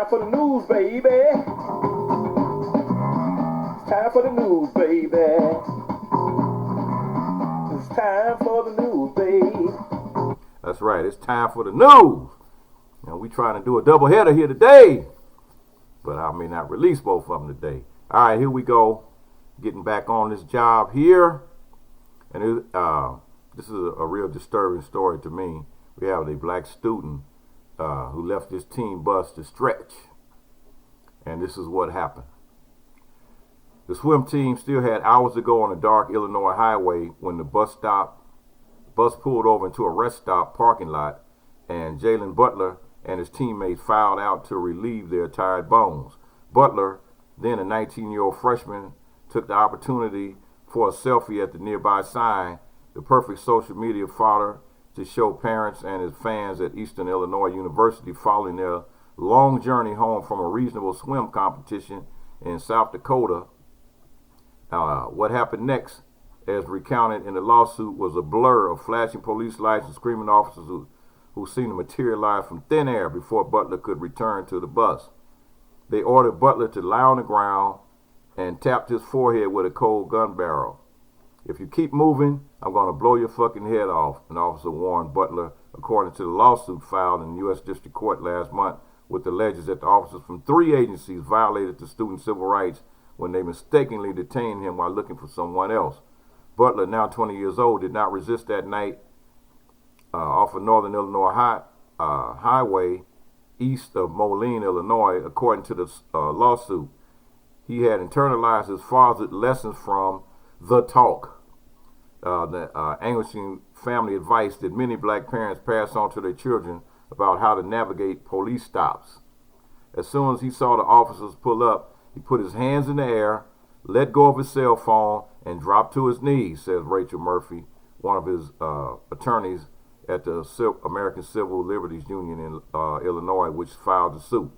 time for the news, baby. It's time for the news, baby. It's time for the news, baby. That's right. It's time for the news. We trying to do a double header here today, but I may not release both of them today. All right, here we go. Getting back on this job here, and this is a real disturbing story to me. We have a black student who left his team bus to stretch, and this is what happened. The swim team still had hours to go on a dark Illinois highway when the bus pulled over into a rest stop parking lot, and Jalen Butler and his teammates filed out to relieve their tired bones. Butler, then a 19-year-old freshman, took the opportunity for a selfie at the nearby sign, the perfect social media fodder to show parents and his fans at Eastern Illinois University following their long journey home from a regional swim competition in South Dakota. What happened next, as recounted in the lawsuit, was a blur of flashing police lights and screaming officers who seemed to materialize from thin air before Butler could return to the bus. They ordered Butler to lie on the ground and tapped his forehead with a cold gun barrel. "If you keep moving, I'm going to blow your fucking head off," an officer warned Butler, according to the lawsuit filed in the U.S. District Court last month, which alleges that the officers from 3 agencies violated the student's civil rights when they mistakenly detained him while looking for someone else. Butler, now 20 years old, did not resist that night off of Northern Illinois Highway east of Moline, Illinois, according to the lawsuit. He had internalized his father's lessons from The Talk, the anguishing family advice that many black parents pass on to their children about how to navigate police stops. As soon as he saw the officers pull up, he put his hands in the air, let go of his cell phone, and dropped to his knees, says Rachel Murphy, one of his attorneys at the American Civil Liberties Union in Illinois, which filed the suit.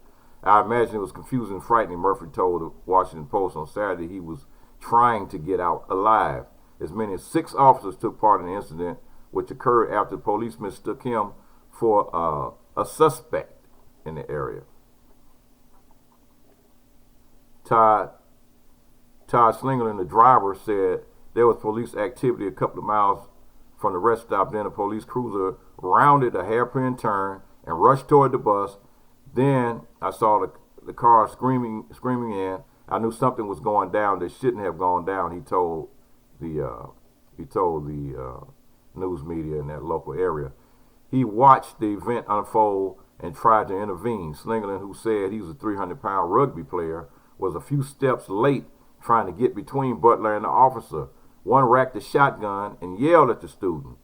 "I imagine it was confusing and frightening," Murphy told the Washington Post on Saturday. He was trying to get out alive. As many as 6 officers took part in the incident, which occurred after police mistook him for a suspect in the area. Todd Slingerland, the driver, said there was police activity a couple of miles from the rest stop. Then a police cruiser rounded a hairpin turn and rushed toward the bus. Then I saw the car screaming in. I knew something was going down that shouldn't have gone down, he told the news media in that local area. He watched the event unfold and tried to intervene. Slingerland, who said he was a 300-pound rugby player, was a few steps late trying to get between Butler and the officer. One racked a shotgun and yelled at the student.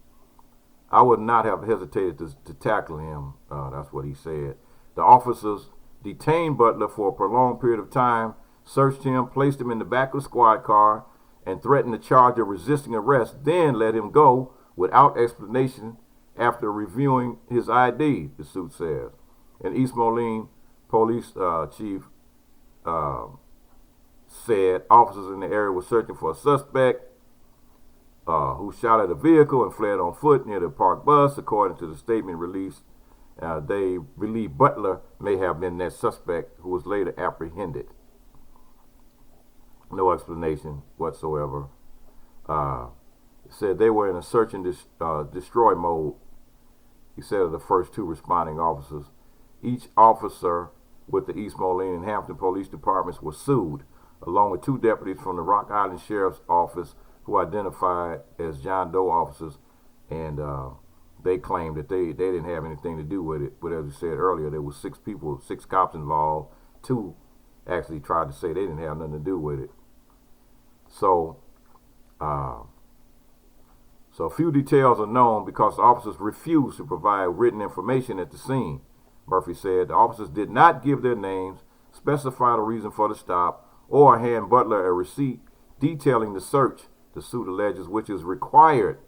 "I would not have hesitated to tackle him," that's what he said. The officers detained Butler for a prolonged period of time, searched him, placed him in the back of the squad car, and threatened the charge of resisting arrest, then let him go without explanation after reviewing his ID, the suit says. And East Moline police chief said officers in the area were searching for a suspect who shot at a vehicle and fled on foot near the parked bus. According to the statement released, they believe Butler may have been that suspect, who was later apprehended. No explanation whatsoever. Said they were in a search and destroy mode, he said, of the first 2 responding officers. Each officer with the East Moline and Hampton police departments was sued, along with 2 deputies from the Rock Island Sheriff's Office who identified as John Doe officers, and they claimed that they didn't have anything to do with it. But as we said earlier, there was 6 people, 6 cops involved. 2 actually tried to say they didn't have nothing to do with it. So a few details are known because the officers refused to provide written information at the scene. Murphy said the officers did not give their names, specify the reason for the stop, or hand Butler a receipt detailing the search, the suit alleges, which is required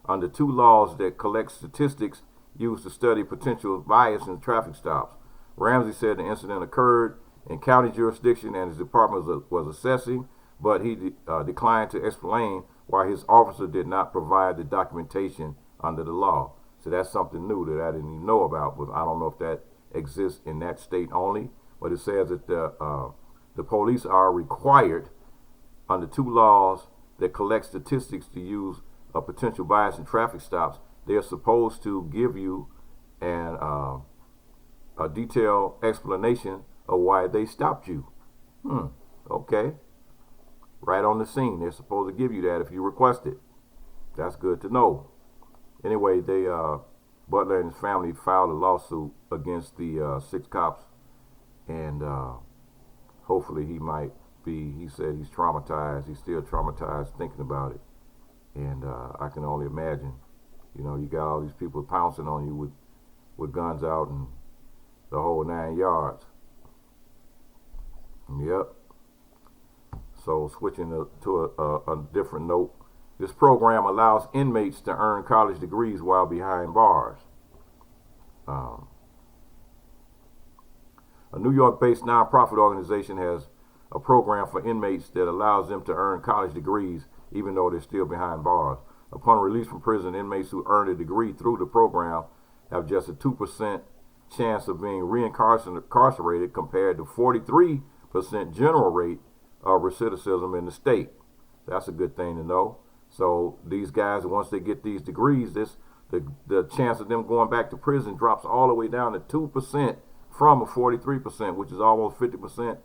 under 2 laws that collect statistics used to study potential bias in traffic stops. Ramsey said the incident occurred in county jurisdiction and his department was assessing, but he declined to explain why his officer did not provide the documentation under the law. So that's something new that I didn't even know about, but I don't know if that exists in that state only, but it says that the police are required under 2 laws that collect statistics to use a potential bias in traffic stops. They're supposed to give you a detailed explanation of why they stopped you. Okay. Right on the scene. They're supposed to give you that if you request it. That's good to know. Anyway, Butler and his family filed a lawsuit against the 6 cops, and hopefully he said he's traumatized. He's still traumatized thinking about it. And I can only imagine, you got all these people pouncing on you with guns out and the whole 9 yards. Yep. So switching to a different note, this program allows inmates to earn college degrees while behind bars. A New York-based nonprofit organization has a program for inmates that allows them to earn college degrees even though they're still behind bars. Upon release from prison, inmates who earn a degree through the program have just a 2% chance of being reincarcerated compared to 43% general rate of recidivism in the state. That's a good thing to know. So these guys, once they get these degrees, the chance of them going back to prison drops all the way down to 2% from a 43%, which is almost 50%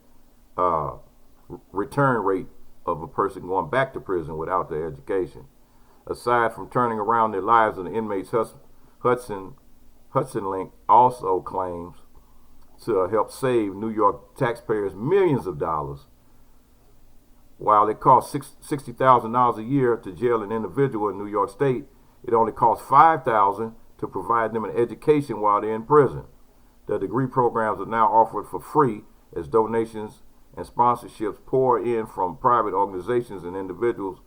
return rate of a person going back to prison without their education. Aside from turning around their lives, the inmates, Hudson Link also claims to help save New York taxpayers millions of dollars. While it costs $60,000 a year to jail an individual in New York State, it only costs $5,000 to provide them an education while they're in prison. The degree programs are now offered for free as donations and sponsorships pour in from private organizations and individuals.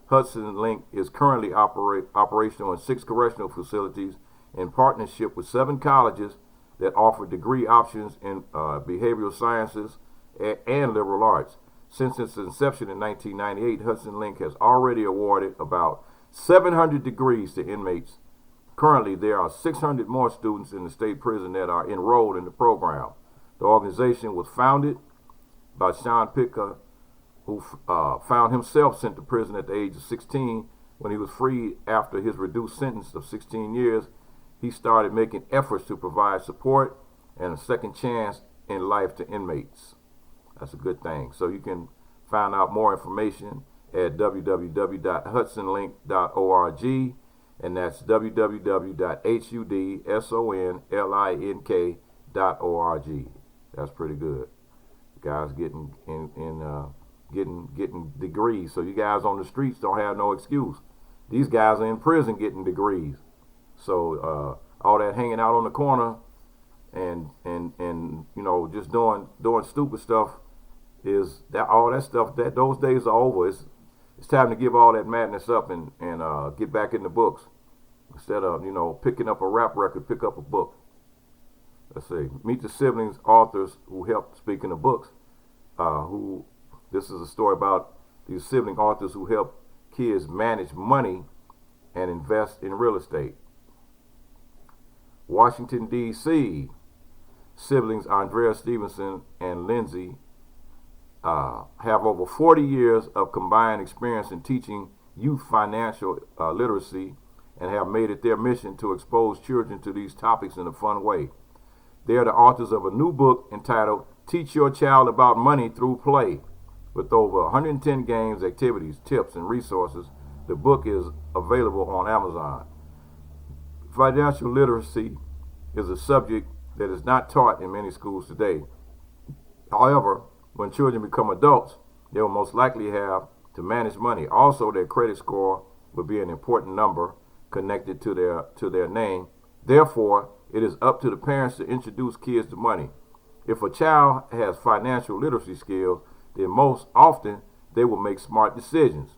Hudson Link is currently operational in 6 correctional facilities in partnership with 7 colleges that offer degree options in behavioral sciences and liberal arts. Since its inception in 1998, Hudson Link has already awarded about 700 degrees to inmates. Currently, there are 600 more students in the state prison that are enrolled in the program. The organization was founded by Sean Picker, who found himself sent to prison at the age of 16. When he was freed after his reduced sentence of 16 years, he started making efforts to provide support and a second chance in life to inmates. That's a good thing. So you can find out more information at www.hudsonlink.org, and that's www.hudsonlink.org. That's pretty good. Guys getting getting degrees. So you guys on the streets don't have no excuse. These guys are in prison getting degrees. So all that hanging out on the corner and just doing stupid stuff, is that all that stuff, that those days are over. It's time to give all that madness up and get back in the books. Instead of picking up a rap record, pick up a book. Let's see. Meet the siblings, authors who helped. Speaking of books, this is a story about these sibling authors who help kids manage money and invest in real estate. Washington, D.C. Siblings Andrea Stevenson and Lindsay have over 40 years of combined experience in teaching youth financial literacy and have made it their mission to expose children to these topics in a fun way. They are the authors of a new book entitled Teach Your Child About Money Through Play. With over 110 games, activities, tips, and resources, the book is available on Amazon. Financial literacy is a subject that is not taught in many schools today. However, when children become adults, they will most likely have to manage money. Also, their credit score will be an important number connected to their name. Therefore, it is up to the parents to introduce kids to money. If a child has financial literacy skills, then most often they will make smart decisions.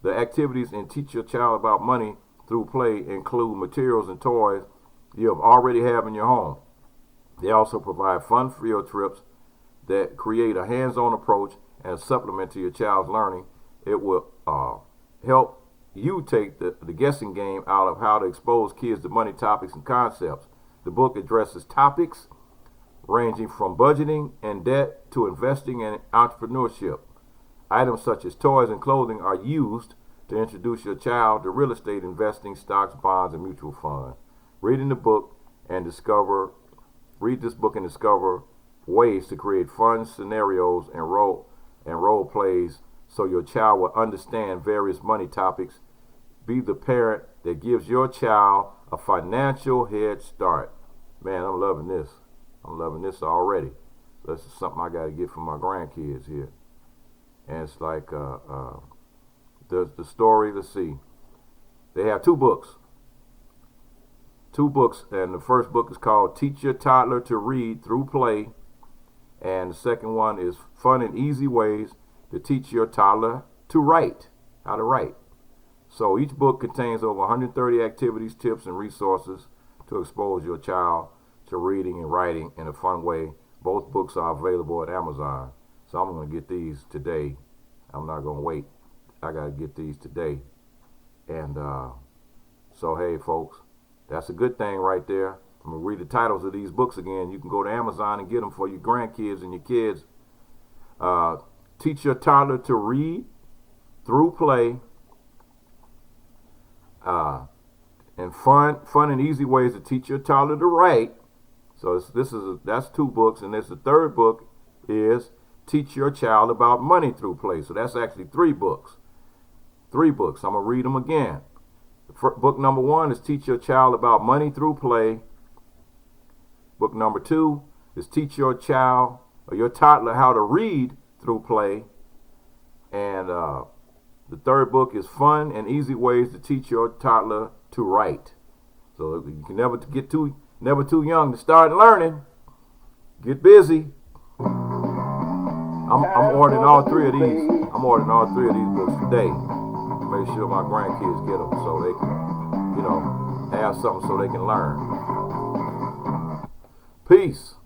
The activities in Teach Your Child About Money Through Play include materials and toys you already have in your home. They also provide fun field trips that create a hands-on approach and a supplement to your child's learning. It will help you take the guessing game out of how to expose kids to money topics and concepts. The book addresses topics ranging from budgeting and debt to investing and entrepreneurship. Items such as toys and clothing are used to introduce your child to real estate investing, stocks, bonds, and mutual funds. Read this book and discover ways to create fun scenarios and role plays so your child will understand various money topics. Be the parent that gives your child a financial head start. Man, I'm loving this. I'm loving this already. This is something I got to get for my grandkids here. And it's like the story. Let's see. They have two books. And the first book is called Teach Your Toddler to Read Through Play. And the second one is Fun and Easy Ways to Teach Your Toddler to Write. How to write. So each book contains over 130 activities, tips, and resources to expose your child to reading and writing in a fun way. Both books are available at Amazon. So I'm going to get these today. I'm not going to wait. I got to get these today. And so, hey, folks, that's a good thing right there. I'm going to read the titles of these books again. You can go to Amazon and get them for your grandkids and your kids. Teach Your Toddler to Read Through Play. And fun and easy ways to teach your toddler to write. So that's two books. And there's the third book is Teach Your Child About Money Through Play. So that's actually three books. I'm going to read them again. Book number 1 is Teach Your Child About Money Through Play. Book number 2 is Teach Your Child or your toddler how to read through play. And the third book is Fun and Easy Ways to Teach Your Toddler to Write. So you can never too young to start learning. Get busy. I'm ordering all three of these. I'm ordering all three of these books today. Make sure my grandkids get them so they can, have something so they can learn. Peace.